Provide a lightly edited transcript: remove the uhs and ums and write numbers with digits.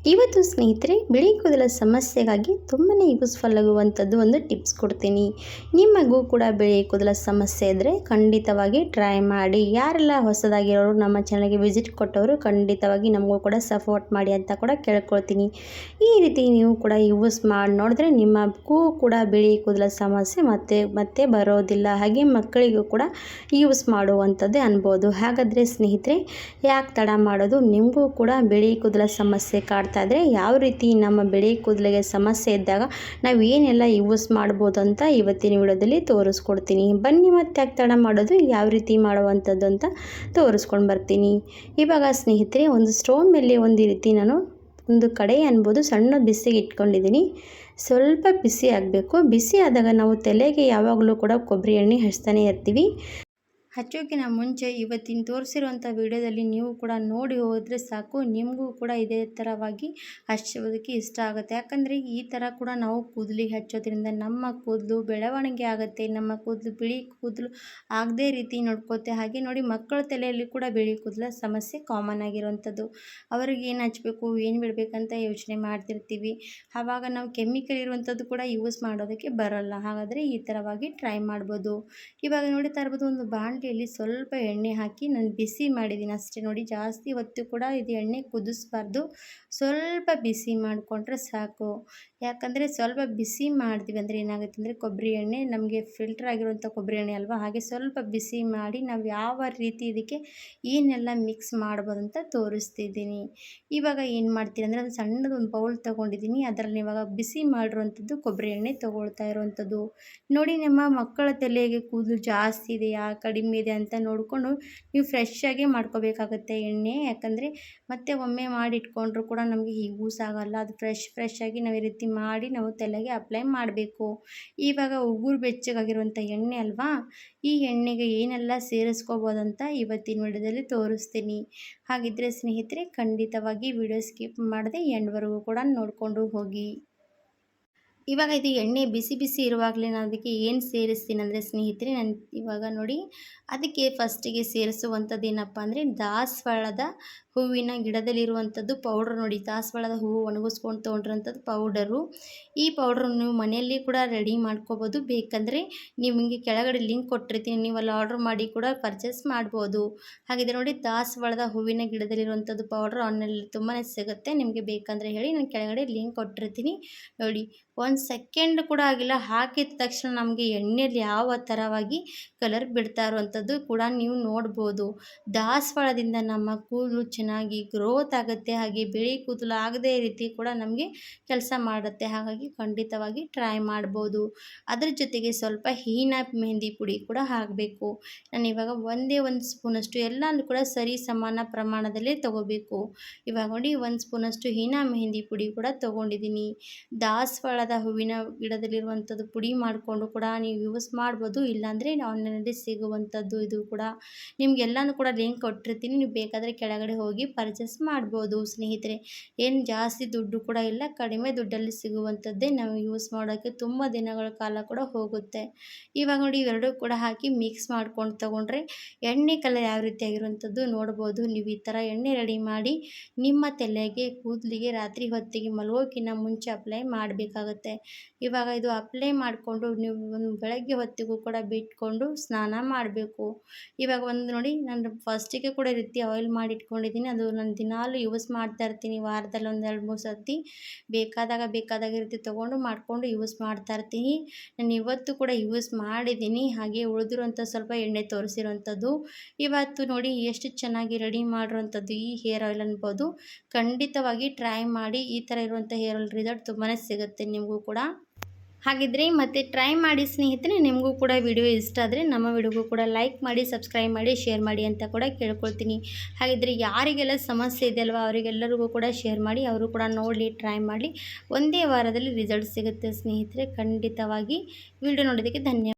ಇವತ್ತು ಸ್ನೇಹಿತರೆ ಬಿಳಿ ಕೂದಲ ಸಮಸ್ಯೆಗಾಗಿ ತುಂಬಾ ಯೂಸ್ಫುಲ್ ಆಗುವಂಥದ್ದು ಒಂದು ಟಿಪ್ಸ್ ಕೊಡ್ತೀನಿ. ನಿಮಗೂ ಕೂಡ ಬಿಳಿ ಕೂದಲ ಸಮಸ್ಯೆ ಇದ್ದರೆ ಖಂಡಿತವಾಗಿ ಟ್ರೈ ಮಾಡಿ. ಯಾರೆಲ್ಲ ಹೊಸದಾಗಿರೋರು ನಮ್ಮ ಚಾನಲ್ಗೆ ವಿಸಿಟ್ ಕೊಟ್ಟವರು ಖಂಡಿತವಾಗಿ ನಮಗೂ ಕೂಡ ಸಪೋರ್ಟ್ ಮಾಡಿ ಅಂತ ಕೂಡ ಕೇಳ್ಕೊಳ್ತೀನಿ. ಈ ರೀತಿ ನೀವು ಕೂಡ ಯೂಸ್ ಮಾಡಿ ನೋಡಿದ್ರೆ ನಿಮಗೂ ಕೂಡ ಬಿಳಿ ಕೂದಲ ಸಮಸ್ಯೆ ಮತ್ತೆ ಬರೋದಿಲ್ಲ. ಹಾಗೆ ಮಕ್ಕಳಿಗೂ ಕೂಡ ಯೂಸ್ ಮಾಡುವಂಥದ್ದೇ ಅನ್ಬೋದು. ಹಾಗಾದರೆ ಸ್ನೇಹಿತರೆ ಯಾಕೆ ತಡ ಮಾಡೋದು, ನಿಮಗೂ ಕೂಡ ಬಿಳಿ ಕೂದಲ ಸಮಸ್ಯೆ ಇದ್ರೆ ಯಾವ ರೀತಿ ನಮ್ಮ ಬಿಳಿ ಕೂದಲಿಗೆ ಸಮಸ್ಯೆ ಇದ್ದಾಗ ನಾವು ಏನೆಲ್ಲ ಯೂಸ್ ಮಾಡ್ಬೋದು ಅಂತ ಇವತ್ತಿನ ವಿಡಿಯೋದಲ್ಲಿ ತೋರಿಸ್ಕೊಡ್ತೀನಿ. ಬನ್ನಿ ಮತ್ತೆ ಯಾಕೆ ತಡ ಮಾಡೋದು, ಯಾವ ರೀತಿ ಮಾಡುವಂಥದ್ದು ಅಂತ ತೋರಿಸ್ಕೊಂಡು ಬರ್ತೀನಿ. ಇವಾಗ ಸ್ನೇಹಿತರೆ ಒಂದು ಸ್ಟೋವ್ ಮೇಲೆ ಒಂದು ರೀತಿ ನಾನು ಒಂದು ಕಡೆ ಅನ್ಬೋದು ಸಣ್ಣ ಬಿಸಿಗೆ ಇಟ್ಕೊಂಡಿದ್ದೀನಿ. ಸ್ವಲ್ಪ ಬಿಸಿ ಆಗಬೇಕು. ಬಿಸಿ ಆದಾಗ ನಾವು ತಲೆಗೆ ಯಾವಾಗಲೂ ಕೂಡ ಕೊಬ್ಬರಿ ಎಣ್ಣೆ ಹಚ್ತಾನೆ ಇರ್ತೀವಿ. ಹಚ್ಚೋಕ್ಕಿಂತ ಮುಂಚೆ ಇವತ್ತಿನ ತೋರಿಸಿರುವಂಥ ವಿಡಿಯೋದಲ್ಲಿ ನೀವು ಕೂಡ ನೋಡಿ ಹೋದರೆ ಸಾಕು, ನಿಮಗೂ ಕೂಡ ಇದೇ ಥರವಾಗಿ ಹಚ್ಚೋದಕ್ಕೆ ಇಷ್ಟ ಆಗುತ್ತೆ. ಯಾಕಂದರೆ ಈ ಥರ ಕೂಡ ನಾವು ಕೂದಲಿಗೆ ಹಚ್ಚೋದ್ರಿಂದ ನಮ್ಮ ಕೂದಲು ಬೆಳವಣಿಗೆ ಆಗುತ್ತೆ, ನಮ್ಮ ಕೂದಲು ಬಿಳಿ ಕೂದಲು ಆಗದೇ ರೀತಿ ನೋಡ್ಕೋತೆ. ಹಾಗೆ ನೋಡಿ ಮಕ್ಕಳ ತಲೆಯಲ್ಲಿ ಕೂಡ ಬಿಳಿ ಕೂದಲ ಸಮಸ್ಯೆ ಕಾಮನ್ ಆಗಿರುವಂಥದ್ದು. ಅವ್ರಿಗೆ ಏನು ಹಚ್ಚಬೇಕು ಏನು ಬಿಡಬೇಕಂತ ಯೋಚನೆ ಮಾಡ್ತಿರ್ತೀವಿ. ಆವಾಗ ನಾವು ಕೆಮಿಕಲ್ ಇರುವಂಥದ್ದು ಕೂಡ ಯೂಸ್ ಮಾಡೋದಕ್ಕೆ ಬರಲ್ಲ. ಹಾಗಾದರೆ ಈ ಥರವಾಗಿ ಟ್ರೈ ಮಾಡ್ಬೋದು. ಇವಾಗ ನೋಡ್ತಾ ಇರ್ಬೋದು ಒಂದು ಬಾಣಲೆಯಲ್ಲಿ ಸ್ವಲ್ಪ ಎಣ್ಣೆ ಹಾಕಿ ನಾನು ಬಿಸಿ ಮಾಡಿದ್ದೀನಿ ಅಷ್ಟೇ. ನೋಡಿ ಜಾಸ್ತಿ ಹೊತ್ತು ಕೂಡ ಇದು ಎಣ್ಣೆ ಕುದಿಸ್ಬಾರ್ದು, ಸ್ವಲ್ಪ ಬಿಸಿ ಮಾಡಿಕೊಂಡ್ರೆ ಸಾಕು. ಯಾಕಂದರೆ ಸ್ವಲ್ಪ ಬಿಸಿ ಮಾಡ್ತೀವಿ ಅಂದರೆ ಏನಾಗುತ್ತೆ ಅಂದರೆ ಕೊಬ್ಬರಿ ಎಣ್ಣೆ ನಮಗೆ ಫಿಲ್ಟರ್ ಆಗಿರುವಂಥ ಕೊಬ್ಬರಿ ಎಣ್ಣೆ ಅಲ್ವಾ. ಹಾಗೆ ಸ್ವಲ್ಪ ಬಿಸಿ ಮಾಡಿ ನಾವು ಯಾವ ರೀತಿ ಇದಕ್ಕೆ ಏನೆಲ್ಲ ಮಿಕ್ಸ್ ಮಾಡ್ಬೋದು ಅಂತ ತೋರಿಸ್ತಿದ್ದೀನಿ. ಇವಾಗ ಏನು ಮಾಡ್ತೀನಿ ಅಂದರೆ ಒಂದು ಸಣ್ಣದೊಂದು ಬೌಲ್ ತೊಗೊಂಡಿದ್ದೀನಿ. ಅದರಲ್ಲಿ ಇವಾಗ ಬಿಸಿ ಮಾಡಿರುವಂಥದ್ದು ಕೊಬ್ಬರಿ ಎಣ್ಣೆ ತೊಗೊಳ್ತಾ ಇರುವಂಥದ್ದು. ನೋಡಿ ನಮ್ಮ ಮಕ್ಕಳ ತಲೆಗೆ ಕೂದಲು ಜಾಸ್ತಿ ಇದೆಯಾ ಕಡಿಮೆ ಇದೆ ಅಂತ ನೋಡಿಕೊಂಡು ನೀವು ಫ್ರೆಶ್ಶಾಗೆ ಮಾಡ್ಕೋಬೇಕಾಗತ್ತೆ ಎಣ್ಣೆ. ಯಾಕಂದರೆ ಮತ್ತೆ ಒಮ್ಮೆ ಮಾಡಿ ಇಟ್ಕೊಂಡ್ರೂ ಕೂಡ ನಮಗೆ ಯೂಸ್ ಆಗೋಲ್ಲ. ಅದು ಫ್ರೆಶ್ ಆಗಿ ನಾವು ಈ ರೀತಿ ಮಾಡಿ ನಾವು ತಲೆಗೆ ಅಪ್ಲೈ ಮಾಡಬೇಕು. ಇವಾಗ ಉಗುರು ಬೆಚ್ಚಗಾಗಿರುವಂಥ ಎಣ್ಣೆ ಅಲ್ವಾ, ಈ ಎಣ್ಣೆಗೆ ಏನೆಲ್ಲ ಸೇರಿಸ್ಕೋಬೋದಂತ ಇವತ್ತಿನ ವಿಡಿಯೋದಲ್ಲಿ ತೋರಿಸ್ತೀನಿ. ಹಾಗಿದ್ದರೆ ಸ್ನೇಹಿತರೆ ಖಂಡಿತವಾಗಿ ವಿಡಿಯೋ ಸ್ಕಿಪ್ ಮಾಡದೆ ಎಂಡ್ವರೆಗೂ ಕೂಡ ನೋಡಿಕೊಂಡು ಹೋಗಿ. ಇವಾಗ ಇದು ಎಣ್ಣೆ ಬಿಸಿ ಇರುವಾಗಲೇ ನಾನು ಅದಕ್ಕೆ ಏನು ಸೇರಿಸ್ತೀನಿ ಅಂದರೆ ಸ್ನೇಹಿತರೆ, ನಾನು ಇವಾಗ ನೋಡಿ ಅದಕ್ಕೆ ಫಸ್ಟಿಗೆ ಸೇರಿಸುವಂಥದ್ದು ಏನಪ್ಪ ಅಂದರೆ ದಾಸವಾಳದ ಹೂವಿನ ಗಿಡದಲ್ಲಿರುವಂಥದ್ದು ಪೌಡ್ರ್. ನೋಡಿ ದಾಸವಾಳದ ಹೂವು ಒಣಗಿಸ್ಕೊಂಡು ತೊಗೊಂಡಿರೋಂಥದ್ದು ಪೌಡರು. ಈ ಪೌಡ್ರು ನೀವು ಮನೆಯಲ್ಲಿ ಕೂಡ ರೆಡಿ ಮಾಡ್ಕೋಬೋದು. ಬೇಕಂದರೆ ನೀವು ಹಿಂಗೆ ಕೆಳಗಡೆ ಲಿಂಕ್ ಕೊಟ್ಟಿರ್ತೀನಿ, ನೀವು ಅಲ್ಲಿ ಆರ್ಡ್ರ್ ಮಾಡಿ ಕೂಡ ಪರ್ಚೇಸ್ ಮಾಡ್ಬೋದು. ಹಾಗಿದ್ರೆ ನೋಡಿ ದಾಸವಾಳದ ಹೂವಿನ ಗಿಡದಲ್ಲಿರುವಂಥದ್ದು ಪೌಡ್ರ್ ಆನ್ಲೈನಲ್ಲಿ ತುಂಬಾ ಸಿಗುತ್ತೆ. ನಿಮಗೆ ಬೇಕಂದರೆ ಹೇಳಿ, ನಾನು ಕೆಳಗಡೆ ಲಿಂಕ್ ಕೊಟ್ಟಿರ್ತೀನಿ ನೋಡಿ. ಒಂದು ಸೆಕೆಂಡ್ ಕೂಡ ಆಗಿಲ್ಲ, ಹಾಕಿದ ತಕ್ಷಣ ನಮಗೆ ಎಣ್ಣೆಯಲ್ಲಿ ಯಾವ ಥರವಾಗಿ ಕಲರ್ ಬಿಡ್ತಾ ಇರುವಂಥದ್ದು ಕೂಡ ನೀವು ನೋಡ್ಬೋದು. ದಾಸವಾಳದಿಂದ ನಮ್ಮ ಕೂದಲು ಚೆನ್ನಾಗಿ ಗ್ರೋತ್ ಆಗುತ್ತೆ. ಹಾಗೆ ಬಿಳಿ ಕೂದಲು ಆಗದೇ ರೀತಿ ಕೂಡ ನಮಗೆ ಕೆಲಸ ಮಾಡುತ್ತೆ. ಹಾಗಾಗಿ ಖಂಡಿತವಾಗಿ ಟ್ರೈ ಮಾಡ್ಬೋದು. ಅದ್ರ ಜೊತೆಗೆ ಸ್ವಲ್ಪ ಹೀನ ಮೆಹಂದಿ ಪುಡಿ ಕೂಡ ಹಾಕಬೇಕು. ನಾನು ಇವಾಗ ಒಂದೇ ಒಂದು ಸ್ಪೂನಷ್ಟು ಎಲ್ಲನೂ ಕೂಡ ಸರಿ ಸಮಾನ ಪ್ರಮಾಣದಲ್ಲೇ ತೊಗೋಬೇಕು. ಇವಾಗ ನೋಡಿ ಒಂದು ಸ್ಪೂನಷ್ಟು ಹೀನ ಮೆಹಂದಿ ಪುಡಿ ಕೂಡ ತೊಗೊಂಡಿದ್ದೀನಿ. ದಾಸವಾಳದ ಹೂವಿನ ಗಿಡದಲ್ಲಿರುವಂಥದ್ದು ಪುಡಿ ಮಾಡಿಕೊಂಡು ಕೂಡ ನೀವು ಯೂಸ್ ಮಾಡ್ಬೋದು. ಇಲ್ಲಾಂದರೆ ಆನ್ಲೈನಲ್ಲಿ ಸಿಗುವಂಥದ್ದು ಇದು ಕೂಡ ನಿಮಗೆಲ್ಲನೂ ಕೂಡ ಲಿಂಕ್ ಕೊಟ್ಟಿರ್ತೀನಿ, ನೀವು ಬೇಕಾದರೆ ಕೆಳಗಡೆ ಹೋಗಿ ಪರ್ಚೇಸ್ ಮಾಡ್ಬೋದು. ಸ್ನೇಹಿತರೆ ಏನು ಜಾಸ್ತಿ ದುಡ್ಡು ಕೂಡ ಇಲ್ಲ, ಕಡಿಮೆ ದುಡ್ಡಲ್ಲಿ ಸಿಗುವಂಥದ್ದೇ. ನಾವು ಯೂಸ್ ಮಾಡೋಕ್ಕೆ ತುಂಬ ದಿನಗಳ ಕಾಲ ಕೂಡ ಹೋಗುತ್ತೆ. ಇವಾಗ ನೋಡಿ ಇವೆರಡೂ ಕೂಡ ಹಾಕಿ ಮಿಕ್ಸ್ ಮಾಡ್ಕೊಂಡು ತೊಗೊಂಡ್ರೆ ಎಣ್ಣೆ ಕಲರ್ ಯಾವ ರೀತಿ ಆಗಿರುವಂಥದ್ದು ನೋಡ್ಬೋದು. ನೀವು ಈ ಥರ ಎಣ್ಣೆ ರೆಡಿ ಮಾಡಿ ನಿಮ್ಮ ತಲೆಗೆ ಕೂದಲಿಗೆ ರಾತ್ರಿ ಹೊತ್ತಿಗೆ ಮಲಗೋಕ್ಕಿಂತ ಮುಂಚೆ ಅಪ್ಲೈ ಮಾಡಬೇಕಾಗತ್ತೆ. ಇವಾಗ ಇದು ಅಪ್ಲೈ ಮಾಡಿಕೊಂಡು ನೀವು ಒಂದು ಬೆಳಗ್ಗೆ ಹೊತ್ತಿಗೂ ಕೂಡ ಬಿಟ್ಕೊಂಡು ಸ್ನಾನ ಮಾಡಬೇಕು. ಇವಾಗ ಒಂದು ನೋಡಿ ನಾನು ಫಸ್ಟಿಗೆ ಕೂಡ ಈ ರೀತಿ ಆಯಿಲ್ ಮಾಡಿ ಇಟ್ಕೊಂಡಿದ್ದೀನಿ. ಅದು ನಾನು ದಿನಾಲೂ ಯೂಸ್ ಮಾಡ್ತಾ ಇರ್ತೀನಿ. ವಾರದಲ್ಲಿ ಒಂದು 2-3 ಸರ್ತಿ ಬೇಕಾದಾಗ ಈ ರೀತಿ ತೊಗೊಂಡು ಮಾಡಿಕೊಂಡು ಯೂಸ್ ಮಾಡ್ತಾ ಇರ್ತೀನಿ. ನಾನು ಇವತ್ತು ಕೂಡ ಯೂಸ್ ಮಾಡಿದ್ದೀನಿ. ಹಾಗೆ ಉಳಿದಿರುವಂಥ ಸ್ವಲ್ಪ ಎಣ್ಣೆ ತೋರಿಸಿರುವಂಥದ್ದು. ಇವತ್ತು ನೋಡಿ ಎಷ್ಟು ಚೆನ್ನಾಗಿ ರೆಡಿ ಮಾಡಿರುವಂಥದ್ದು ಈ ಹೇರ್ ಆಯಿಲ್ ಅನ್ಬೋದು. ಖಂಡಿತವಾಗಿ ಟ್ರೈ ಮಾಡಿ. ಈ ಥರ ಇರುವಂಥ ಹೇರ್ ಆಯಿಲ್ ರಿಸಲ್ಟ್ ತುಂಬಾ ಸಿಗುತ್ತೆ ನಿಮಗೂ ಕೂಡ. ಹಾಗಿದ್ರೆ ಮತ್ತೆ ಟ್ರೈ ಮಾಡಿ ಸ್ನೇಹಿತರೆ. ನಿಮಗೂ ಕೂಡ ವಿಡಿಯೋ ಇಷ್ಟ ಆದರೆ ನಮ್ಮ ವಿಡಿಯೋಗೂ ಕೂಡ ಲೈಕ್ ಮಾಡಿ, ಸಬ್ಸ್ಕ್ರೈಬ್ ಮಾಡಿ, ಶೇರ್ ಮಾಡಿ ಅಂತ ಕೂಡ ಕೇಳ್ಕೊಳ್ತೀನಿ. ಹಾಗಿದ್ರೆ ಯಾರಿಗೆಲ್ಲ ಸಮಸ್ಯೆ ಇದೆ ಅಲ್ವಾ ಅವರಿಗೆಲ್ಲರಿಗೂ ಕೂಡ ಶೇರ್ ಮಾಡಿ, ಅವರು ಕೂಡ ನೋಡಲಿ, ಟ್ರೈ ಮಾಡಲಿ. ಒಂದೇ ವಾರದಲ್ಲಿ ರಿಸಲ್ಟ್ ಸಿಗುತ್ತೆ ಸ್ನೇಹಿತರೆ. ಖಂಡಿತವಾಗಿ ವಿಡಿಯೋ ನೋಡೋದಕ್ಕೆ ಧನ್ಯವಾದ.